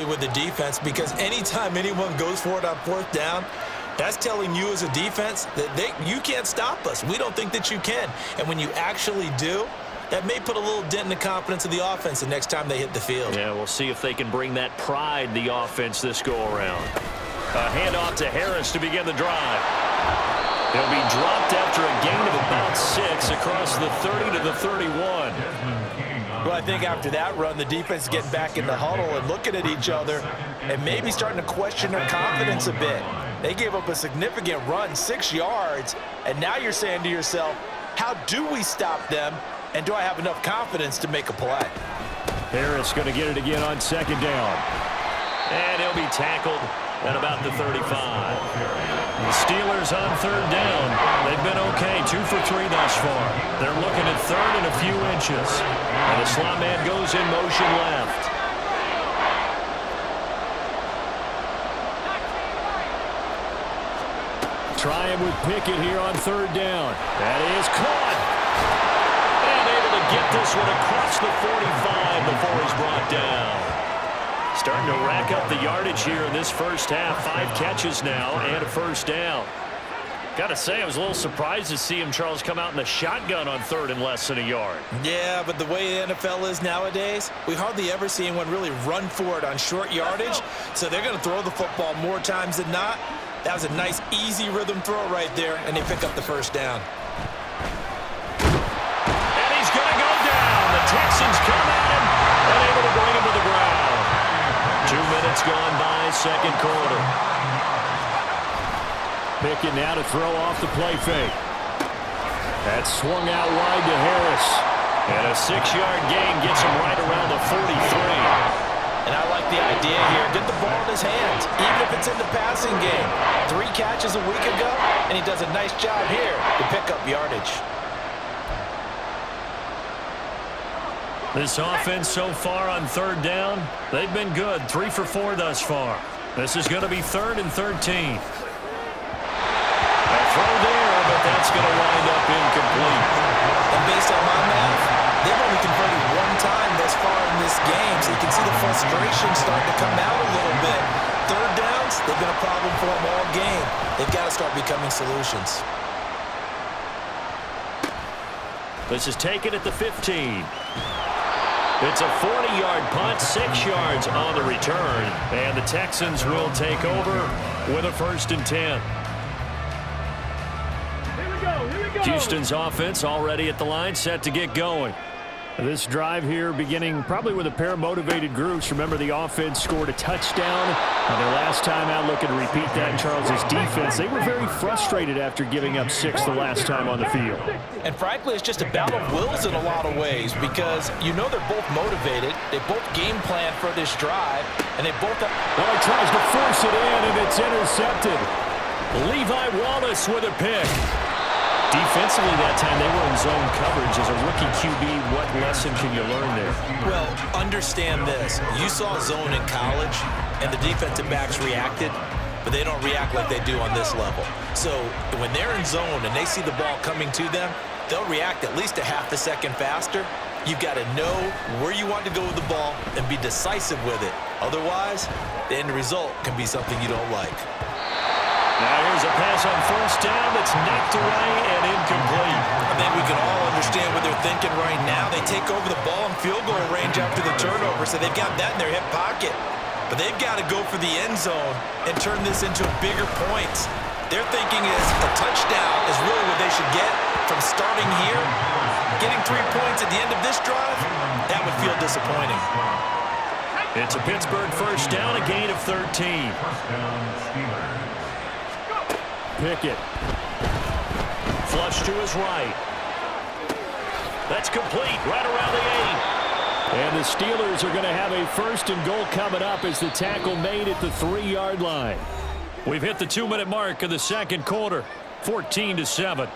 with the defense, because anytime anyone goes for it on fourth down, that's telling you as a defense that you can't stop us. We don't think that you can. And when you actually do, that may put a little dent in the confidence of the offense the next time they hit the field. Yeah, we'll see if they can bring that pride, the offense, this go-around. A handoff to Harris to begin the drive. He'll be dropped after a gain of about 6 across the 30 to the 31. Well, I think after that run, the defense is getting back in the huddle and looking at each other and maybe starting to question their confidence a bit. They gave up a significant run, 6 yards, and now you're saying to yourself, how do we stop them, and do I have enough confidence to make a play? Harris going to get it again on second down. And he'll be tackled at about the 35. The Steelers on third down. They've been okay, 2 for 3 thus far. They're looking at third and a few inches. And the slot man goes in motion left. Trying with Pickett here on third down. That is caught. And able to get this one across the 45 before he's brought down. Starting to rack up the yardage here in this first half. 5 catches now and a first down. Got to say, I was a little surprised to see him, Charles, come out in the shotgun on third and less than a yard. Yeah, but the way the NFL is nowadays, we hardly ever see anyone really run for it on short yardage. So they're going to throw the football more times than not. That was a nice, easy rhythm throw right there, and they pick up the first down. And he's going to go down. The Texans come at him, unable to bring him to the ground. 2 minutes gone by, second quarter. Pickett now to throw off the play fake. That's swung out wide to Harris. And a 6-yard gain gets him right around the 43. And I like the idea here. Get the ball in his hands, even if it's in the passing game. 3 catches a week ago, and he does a nice job here to pick up yardage. This offense so far on third down, they've been good. 3 for 4 thus far. This is going to be 3rd and 13. A throw there, but that's going to wind up incomplete. And based on my math, they've only converted 1 time thus far in this game, so you can see the frustration starting to come out a little bit. Third downs, they've been a problem for them all game. They've got to start becoming solutions. This is taken at the 15. It's a 40-yard punt, 6 yards on the return, and the Texans will take over with a 1st and 10. Houston's offense already at the line, set to get going. This drive here beginning probably with a pair of motivated groups. Remember, the offense scored a touchdown on their last time out. Looking to repeat that in Charles's defense. They were very frustrated after giving up 6 the last time on the field. And frankly, it's just a battle of wills in a lot of ways, because you know they're both motivated. They both game plan for this drive, and they both have... Well, he tries to force it in, and it's intercepted. Levi Wallace with a pick. Defensively that time, they were in zone coverage. As a rookie QB, what lesson can you learn there? Well, understand this. You saw zone in college, and the defensive backs reacted, but they don't react like they do on this level. So when they're in zone and they see the ball coming to them, they'll react at least a half a second faster. You've got to know where you want to go with the ball and be decisive with it. Otherwise, the end result can be something you don't like. Now here's a pass on first down that's knocked away and incomplete. I think we can all understand what they're thinking right now. They take over the ball in field goal range after the turnover, so they've got that in their hip pocket. But they've got to go for the end zone and turn this into bigger points. Their thinking is a touchdown is really what they should get from starting here. Getting 3 points at the end of this drive, that would feel disappointing. It's a Pittsburgh first down, a gain of 13. Pickett. Flush to his right. That's complete, right around the 8. And the Steelers are going to have a 1st and goal coming up as the tackle made at the 3-yard line. We've hit the 2-minute mark of the second quarter, 14-7.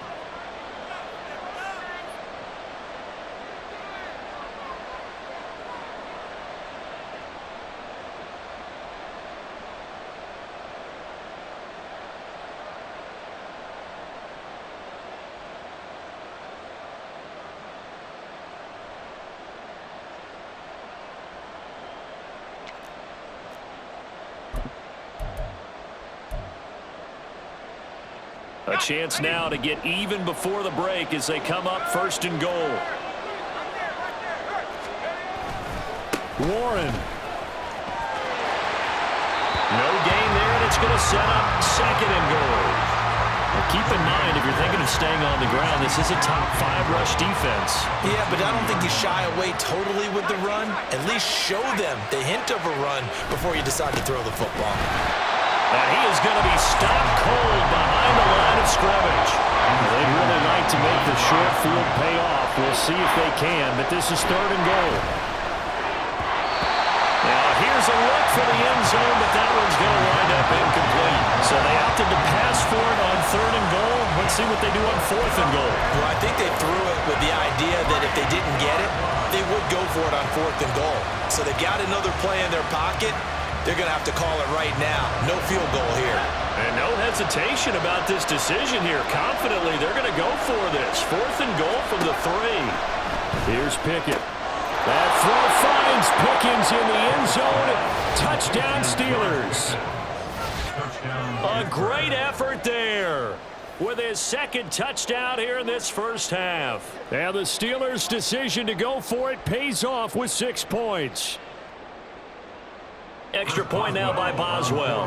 A chance now to get even before the break as they come up 1st and goal. Warren. No gain there, and it's going to set up 2nd and goal. Now keep in mind, if you're thinking of staying on the ground, this is a top 5 rush defense. Yeah, but I don't think you shy away totally with the run. At least show them the hint of a run before you decide to throw the football. And he is going to be stopped cold behind the line of scrimmage. They'd really like to make the short field pay off. We'll see if they can, but this is 3rd and goal. Now here's a look for the end zone, but that one's going to wind up incomplete. So they opted to pass for it on 3rd and goal. Let's see what they do on 4th and goal. Well, I think they threw it with the idea that if they didn't get it, they would go for it on 4th and goal. So they've got another play in their pocket. They're going to have to call it right now. No field goal here. And no hesitation about this decision here. Confidently, they're going to go for this. 4th and goal from the 3. Here's Pickett. That throw finds Pickens in the end zone. Touchdown, Steelers. A great effort there with his 2nd touchdown here in this first half. And the Steelers' decision to go for it pays off with 6 points. Extra point now by Boswell.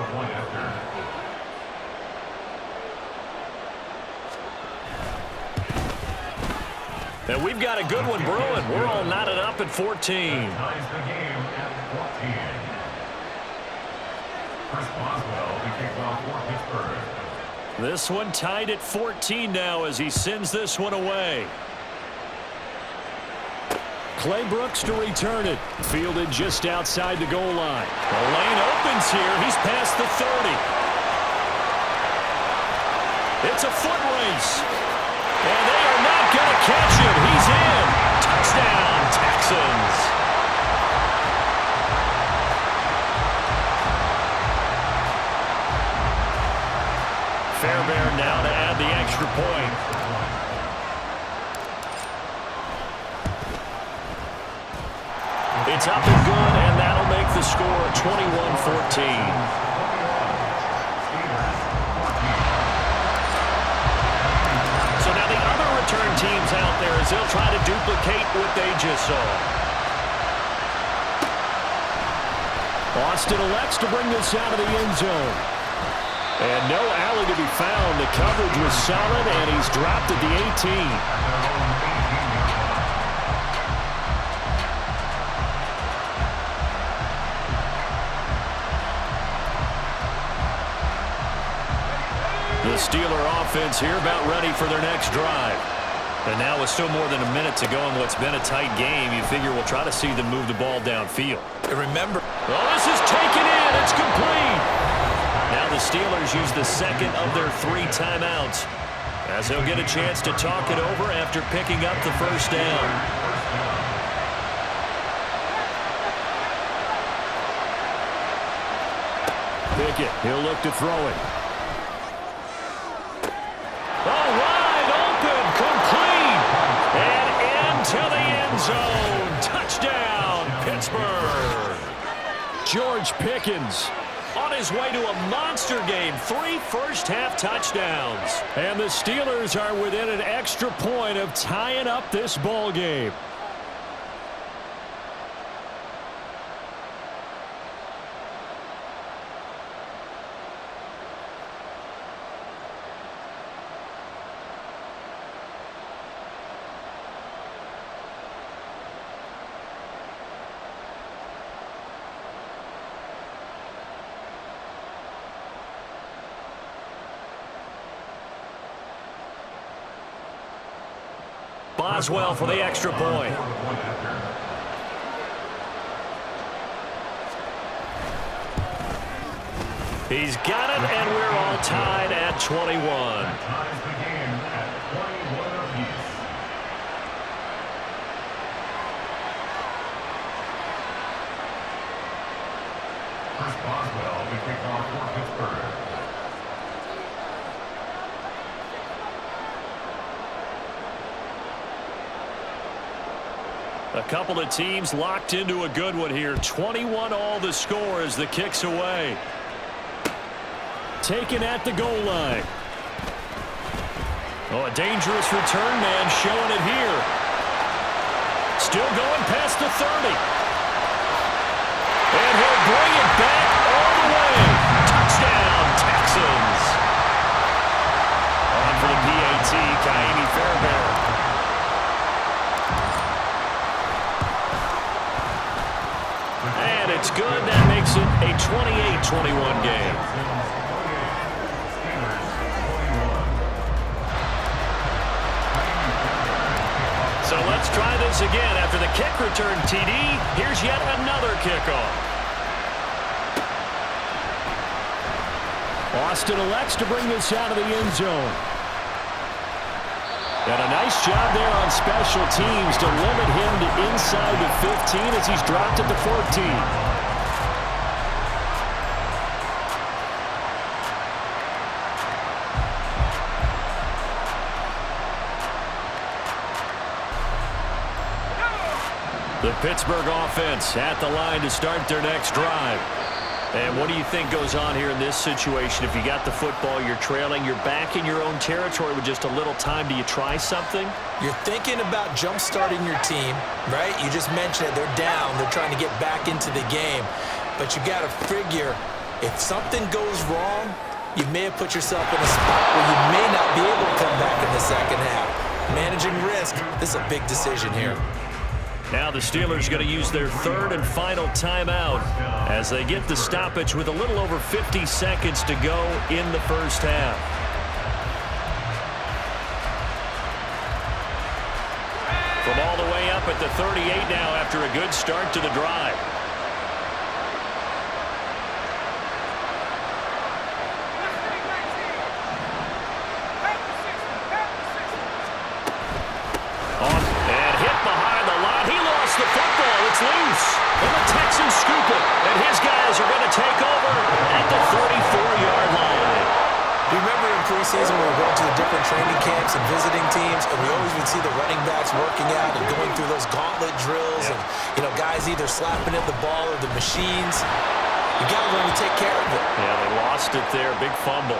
And we've got a good one brewing. We're all knotted up at 14. This one tied at 14 now as he sends this one away. Clay Brooks to return it. Fielded just outside the goal line. The lane opens here. He's past the 30. It's a foot race. And they are not going to catch him. He's in. Touchdown, Texans. Fairbairn now to add the extra point. It's up and good, and that'll make the score 21-14. Return teams out there as they'll try to duplicate what they just saw. Austin elects to bring this out of the end zone. And no alley to be found. The coverage was solid, and he's dropped at the 18. The Steeler offense here about ready for their next drive. And now with still more than a minute to go in what's been a tight game, you figure we'll try to see them move the ball downfield. And remember, oh, this is taken in. It's complete. Now the Steelers use the 2nd of their 3 timeouts as they'll get a chance to talk it over after picking up the first down. Pickett, he'll look to throw it. Oh, wide open, complete, and into the end zone. Touchdown, Pittsburgh. George Pickens on his way to a monster game. 3 first-half touchdowns. And the Steelers are within an extra point of tying up this ball game. Boswell for the extra point. He's got it, and we're all tied at 21. Chris Boswell will kick off for Pittsburgh. A couple of teams locked into a good one here. 21 all the score as the kick's away. Taken at the goal line. Oh, a dangerous return man showing it here. Still going past the 30. And he'll bring it back all the way. Touchdown, Texans. On for the PAT, Ka'imi Fairbairn. And it's good. That makes it a 28-21 game. So let's try this again. After the kick return TD, here's yet another kickoff. Austin elects to bring this out of the end zone. And a nice job there on special teams to limit him to inside the 15 as he's dropped at the 14. The Pittsburgh offense at the line to start their next drive. And what do you think goes on here in this situation? If you got the football, you're trailing, you're back in your own territory with just a little time. Do you try something? You're thinking about jump-starting your team, right? You just mentioned it. They're down. They're trying to get back into the game. But you got to figure, if something goes wrong, you may have put yourself in a spot where you may not be able to come back in the second half. Managing risk, this is a big decision here. Now the Steelers going to use their third and final timeout as they get the stoppage with a little over 50 seconds to go in the first half. From all the way up at the 38 now after a good start to the drive. The football, it's loose. And the Texans scoop it. And his guys are going to take over at the 34-yard line. Do you remember in preseason when we were going to the different training camps and visiting teams, and we always would see the running backs working out and going through those gauntlet drills, and, you know, guys either slapping at the ball or the machines. You got to learn to take care of it. Yeah, they lost it there. Big fumble.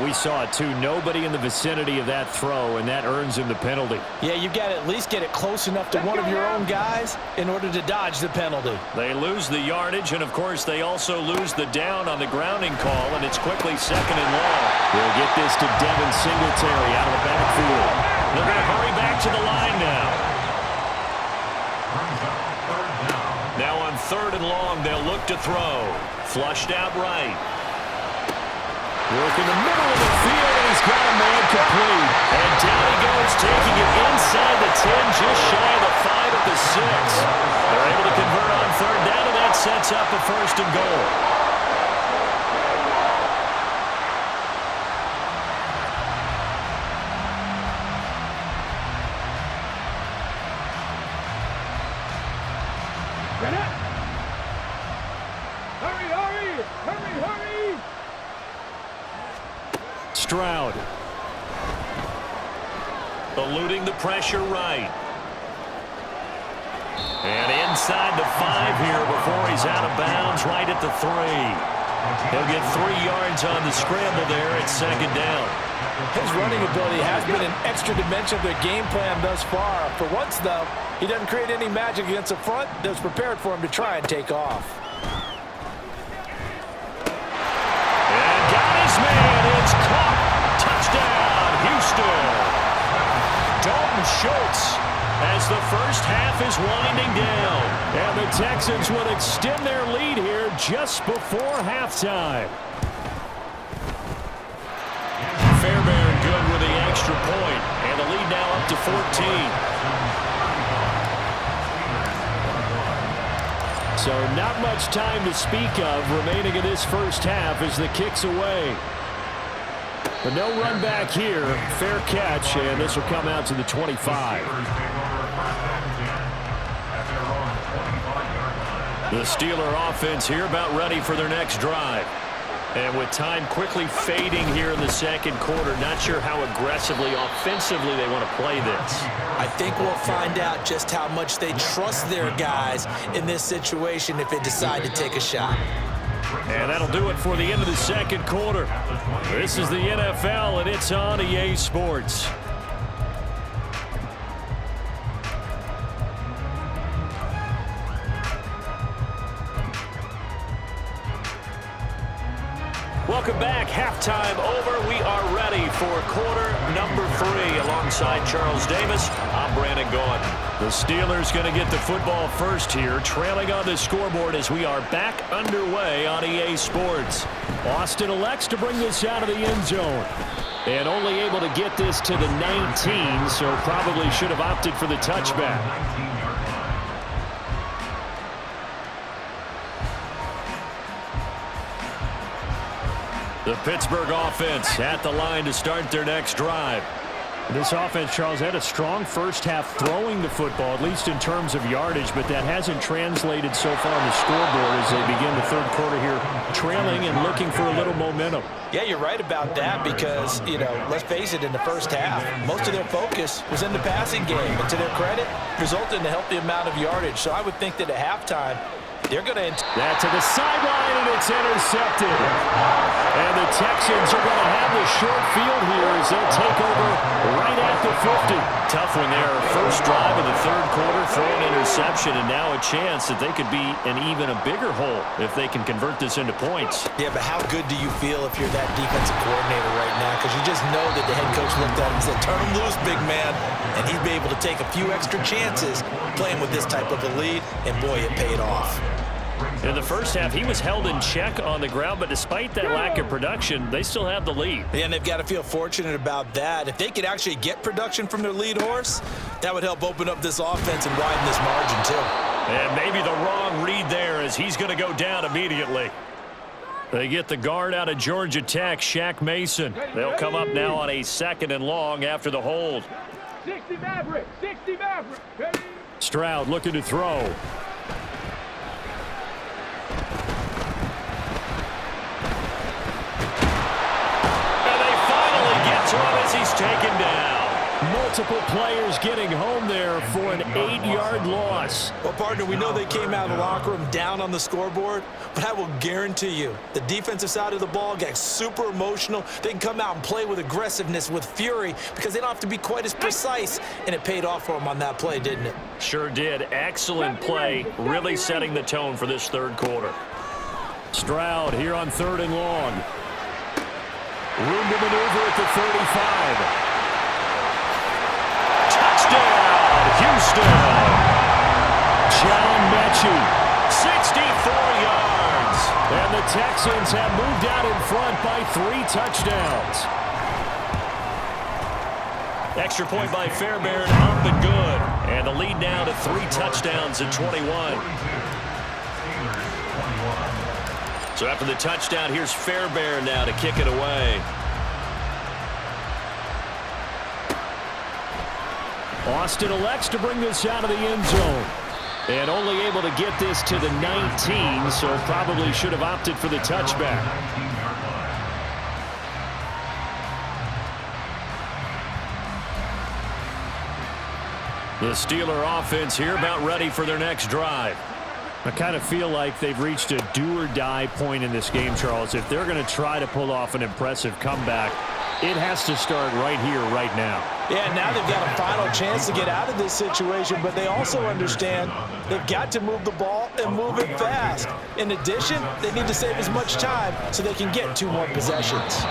We saw it, too. Nobody in the vicinity of that throw, and that earns him the penalty. Yeah, you've got to at least get it close enough to one of your own guys in order to dodge the penalty. They lose the yardage, and, of course, they also lose the down on the grounding call, and it's quickly second and long. They'll get this to Devin Singletary out of the backfield. They're going to hurry back to the line now. Now on third and long, they'll look to throw. Flushed out right. Work in the middle of the field, and he's got a man complete. And down he goes, taking it inside the 10, just shy of the 5 at the 6. They're able to convert on third down, and that sets up a first and goal. Stroud. Eluding the pressure right. And inside the 5 here before he's out of bounds right at the 3. He'll get 3 yards on the scramble there at second down. His running ability has been an extra dimension of their game plan thus far. For once, though, he doesn't create any magic against the front that's prepared for him to try and take off. And got his man. It's caught. Touchdown, Houston. Dalton Schultz as the first half is winding down. And the Texans will extend their lead here just before halftime. Fairbairn good with the extra point. And the lead now up to 14. So not much time to speak of remaining in this first half as the kick's away. But no run back here. Fair catch, and this will come out to the 25. The Steeler offense here about ready for their next drive. And with time quickly fading here in the second quarter, not sure how aggressively, offensively they want to play this. I think we'll find out just how much they trust their guys in this situation if they decide to take a shot. And that'll do it for the end of the second quarter. This is the NFL, and it's on EA Sports. Welcome back. Halftime over. We are ready for quarter number 3. Alongside Charles Davis, I'm Brandon Gaudin. The Steelers going to get the football first here, trailing on the scoreboard as we are back underway on EA Sports. Austin elects to bring this out of the end zone. And only able to get this to the 19, so probably should have opted for the touchback. The Pittsburgh offense at the line to start their next drive. This offense, Charles, had a strong first half throwing the football, at least in terms of yardage, but that hasn't translated so far on the scoreboard as they begin the third quarter here, trailing and looking for a little momentum. Yeah, you're right about that because, let's face it, in the first half, most of their focus was in the passing game. And to their credit, resulted in a healthy amount of yardage. So I would think that at halftime, they're going to... That to the sideline, and it's intercepted. And the Texans are going to have the short field here as they'll take over right at the 50. Tough one there. First drive of the third quarter, throw an interception, and now a chance that they could be in even a bigger hole if they can convert this into points. Yeah, but how good do you feel if you're that defensive coordinator right now? Because you just know that the head coach looked at him and said, turn him loose, big man. And he'd be able to take a few extra chances playing with this type of a lead, and boy, it paid off. In the first half, he was held in check on the ground, but despite that lack of production, they still have the lead. Yeah, and they've got to feel fortunate about that. If they could actually get production from their lead horse, that would help open up this offense and widen this margin, too. And maybe the wrong read there as he's going to go down immediately. They get the guard out of Georgia Tech, Shaq Mason. They'll come up now on a 2nd and long after the hold. 60 Maverick, 60 Maverick. Ready? Stroud looking to throw. As he's taken down. Multiple players getting home there for an 8-yard loss. Well, partner, we know they came out of the locker room down on the scoreboard, but I will guarantee you the defensive side of the ball got super emotional. They can come out and play with aggressiveness, with fury, because they don't have to be quite as precise, and it paid off for them on that play, didn't it? Sure did. Excellent play, really setting the tone for this third quarter. Stroud here on 3rd and long. Room to maneuver at the 35. Touchdown, Houston. John Mechie, 64 yards. And the Texans have moved out in front by 3 touchdowns. Extra point by Fairbairn, up and good. And the lead now to 3 touchdowns at 21. So after the touchdown, here's Fairbairn now to kick it away. Austin elects to bring this out of the end zone. And only able to get this to the 19, so probably should have opted for the touchback. The Steeler offense here about ready for their next drive. I kind of feel like they've reached a do-or-die point in this game, Charles. If they're going to try to pull off an impressive comeback, it has to start right here, right now. Yeah, now they've got a final chance to get out of this situation, but they also understand they've got to move the ball and move it fast. In addition, they need to save as much time so they can get 2 more possessions.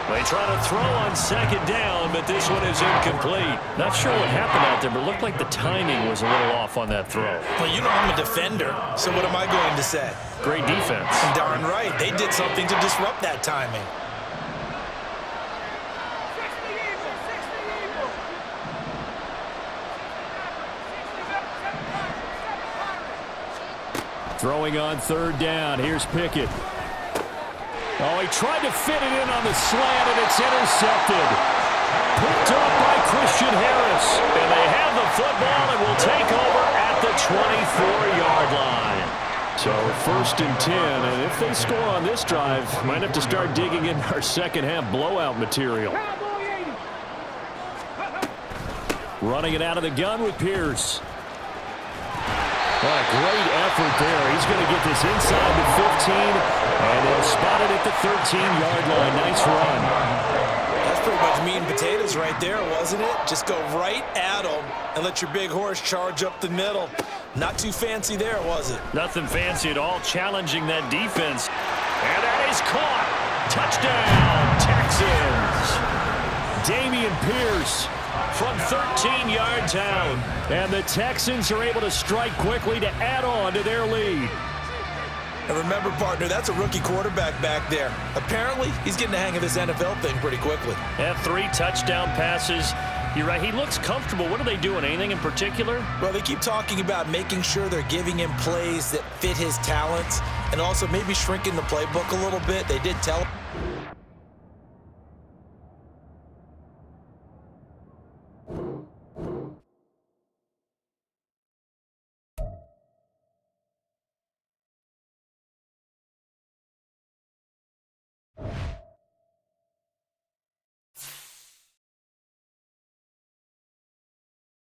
They try to throw on 2nd down, but this one is incomplete. Not sure what happened out there, but it looked like the timing was a little off on that throw. Well, you know I'm a defender, so what am I going to say? Great defense. And darn right, they did something to disrupt that timing. Throwing on 3rd down. Here's Pickett. Oh, he tried to fit it in on the slant, and it's intercepted. Picked up by Christian Harris. And they have the football and will take over at the 24-yard line. So 1st and 10, and if they score on this drive, might have to start digging in our second-half blowout material. Running it out of the gun with Pierce. What a great effort there. He's going to get this inside the 15 spotted at the 13-yard line. Nice run. That's pretty much meat and potatoes right there, wasn't it? Just go right at them and let your big horse charge up the middle. Not too fancy there, was it? Nothing fancy at all, challenging that defense. And that is caught. Touchdown, Texans. Dameon Pierce from 13 yards out. And the Texans are able to strike quickly to add on to their lead. And remember, partner, that's a rookie quarterback back there. Apparently, he's getting the hang of this NFL thing pretty quickly. And 3 touchdown passes. You're right, he looks comfortable. What are they doing? Anything in particular? Well, they keep talking about making sure they're giving him plays that fit his talents and also maybe shrinking the playbook a little bit. They did tell him.